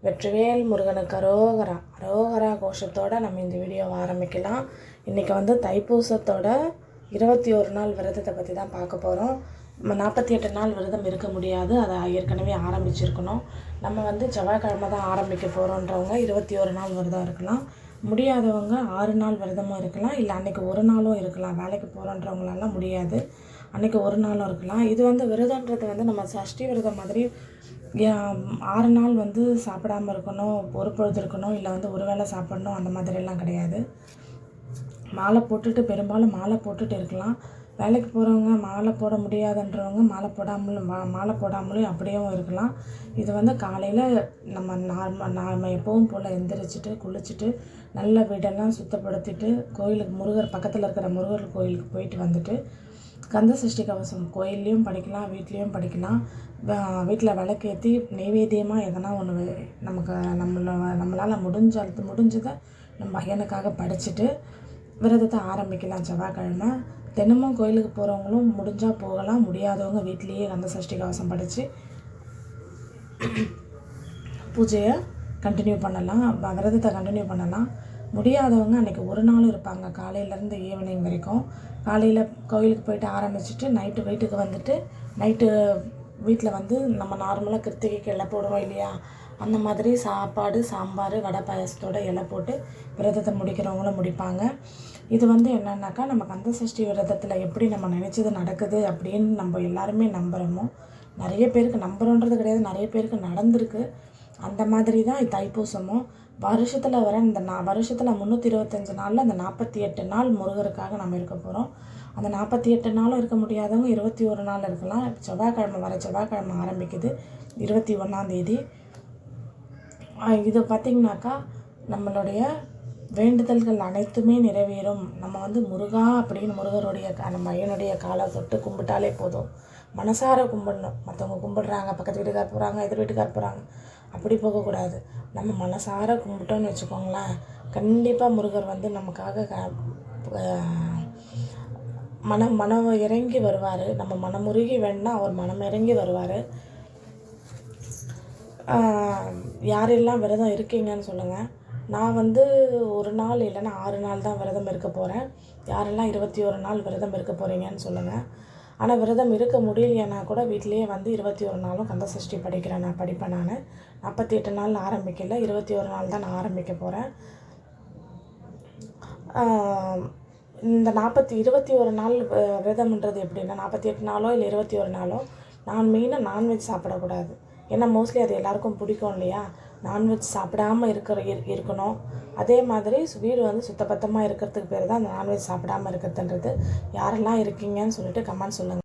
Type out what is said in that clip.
வெற்றிவேல் முருகனுக்கு அரோகரா அரோகரா கோஷத்தோடு நம்ம இந்த வீடியோவை ஆரம்பிக்கலாம். இன்றைக்கி தைப்பூசத்தோட 21 நாள் விரதத்தை பற்றி தான் பார்க்க போகிறோம். 48 நாள் விரதம் இருக்க முடியாது, அதை ஏற்கனவே ஆரம்பிச்சிருக்கணும். நம்ம செவ்வாய்க்கிழமை தான் ஆரம்பிக்க போகிறோன்றவங்க 21 நாள் விரதம் இருக்கலாம். முடியாதவங்க 6 நாள் விரதமும் இருக்கலாம், இல்லை அன்றைக்கி ஒரு நாளும் இருக்கலாம். வேலைக்கு போகிறோன்றவங்களாலாம் முடியாது, அன்றைக்கி ஒரு நாளும் இருக்கலாம். இது விரதன்றது நம்ம சஷ்டி விரதம் மாதிரி 6 நாள் சாப்பிடாமல் இருக்கணும், ஒரு பொழுது இருக்கணும், இல்லை ஒரு வேளை சாப்பிடணும், அந்த மாதிரிலாம் கிடையாது. மாலை போட்டுட்டு பெரும்பாலும் மாலை போட்டுட்டு இருக்கலாம். வேலைக்கு போகிறவங்க மாலை போட முடியாதுன்றவங்க மாலை போடாமலும் அப்படியும் இருக்கலாம். இது காலையில் நம்ம எப்பவும் போல் எந்திரிச்சிட்டு குளிச்சுட்டு நல்ல வீடெல்லாம் சுத்தப்படுத்திட்டு கோயிலுக்கு பக்கத்தில் இருக்கிற முருகர் கோயிலுக்கு போயிட்டு வந்துட்டு கந்த சஷ்டி கவசம் கோயில்லையும் படிக்கலாம், வீட்லேயும் படிக்கலாம். வீட்டில் விளக்கேற்றி நெய்வேத்தியமாக எதனா ஒன்று நம்மளால் முடிஞ்சதை நம்ம ஐயனுக்காக படிச்சுட்டு விரதத்தை ஆரம்பிக்கலாம். செவ்வாய்க்கிழமை தினமும் கோயிலுக்கு போகிறவங்களும் முடிஞ்சால் போகலாம், முடியாதவங்க வீட்லேயே கந்த சஷ்டி கவசம் படித்து பூஜையை கண்டினியூ பண்ணலாம், விரதத்தை கண்டினியூ பண்ணலாம். முடியாதவங்க அன்றைக்கி ஒரு நாள் இருப்பாங்க, காலையிலேருந்து ஈவினிங் வரைக்கும். காலையில் கோயிலுக்கு போயிட்டு ஆரம்பிச்சுட்டு நைட்டு வீட்டுக்கு வந்துட்டு நைட்டு வீட்டில் நம்ம நார்மலாக கிருத்திகைக்கு இலை போடுவோம் இல்லையா, அந்த மாதிரி சாப்பாடு சாம்பார் வடை பாயசத்தோடு இலை போட்டு விரதத்தை முடிக்கிறவங்களும் முடிப்பாங்க. இது என்னன்னாக்கா நம்ம கந்த சஷ்டி விரதத்தில் எப்படி நம்ம நினச்சது நடக்குது அப்படின்னு நம்ம எல்லாருமே நம்புகிறோமோ, நிறைய பேருக்கு நம்புகிறோன்றது கிடையாது, நிறைய பேருக்கு நடந்திருக்கு. அந்த மாதிரி தான் தைப்பூசமும். வருஷத்தில் வர வருஷத்தில் 325 நாளில் அந்த 48 நாள் முருகருக்காக நம்ம இருக்க போகிறோம். அந்த 48 நாளும் இருக்க முடியாதவங்க 21 நாள் இருக்கலாம். செவ்வாய்க்கிழமை ஆரம்பிக்குது 21ஆம் தேதி. இது பார்த்திங்கனாக்கா நம்மளுடைய வேண்டுதல்கள் அனைத்துமே நிறைவேறும். நம்ம முருகா அப்படின்னு முருகருடைய நம்ம ஐயனுடைய காலை தொட்டு கும்பிட்டாலே போதும். மனசார கும்பிடணும். மற்றவங்க கும்பிடுறாங்க, பக்கத்து வீட்டுக்கார் போகிறாங்க, எதிர் வீட்டுக்கார் போகிறாங்க, அப்படி போகக்கூடாது. நம்ம மனசார கும்பிட்டோன்னு வச்சுக்கோங்களேன், கண்டிப்பாக முருகர் நமக்காக மனம் இறங்கி வருவார். நம்ம மனமுருகி வேணுன்னா அவர் மனம் இறங்கி வருவார். யாரெல்லாம் விரதம் இருக்கீங்கன்னு சொல்லுங்கள். நான் ஒரு நாள் இல்லைன்னா 6 நாள் தான் விரதம் இருக்க போகிறேன். யாரெல்லாம் 21 நாள் விரதம் இருக்க போகிறீங்கன்னு சொல்லுங்கள். ஆனால் விரதம் இருக்க முடியலைன்னா கூட வீட்டிலேயே 21 நாளும் கந்த சஷ்டி படிப்பேன். நான் 48 நாள் ஆரம்பிக்கல, 21 நாள் தான் நான் ஆரம்பிக்க போகிறேன். இந்த 21 நாள் விரதம்ன்றது எப்படின்னா, 48 நாளோ இல்லை 21 நாளோ நான் மெயினாக நான்வெஜ் சாப்பிடக்கூடாது. ஏன்னா மோஸ்ட்லி அது எல்லாருக்கும் பிடிக்கும் இல்லையா, நான்வெஜ் சாப்பிடாமல் இருக்கணும். அதே மாதிரி வீடு சுத்தபத்தமாக இருக்கிறதுக்கு பேர் தான் அந்த நான்வெஜ் சாப்பிடாமல் இருக்கிறதுன்றது. யாரெல்லாம் இருக்கீங்கன்னு சொல்லிட்டு கமெண்ட் சொல்லுங்கள்.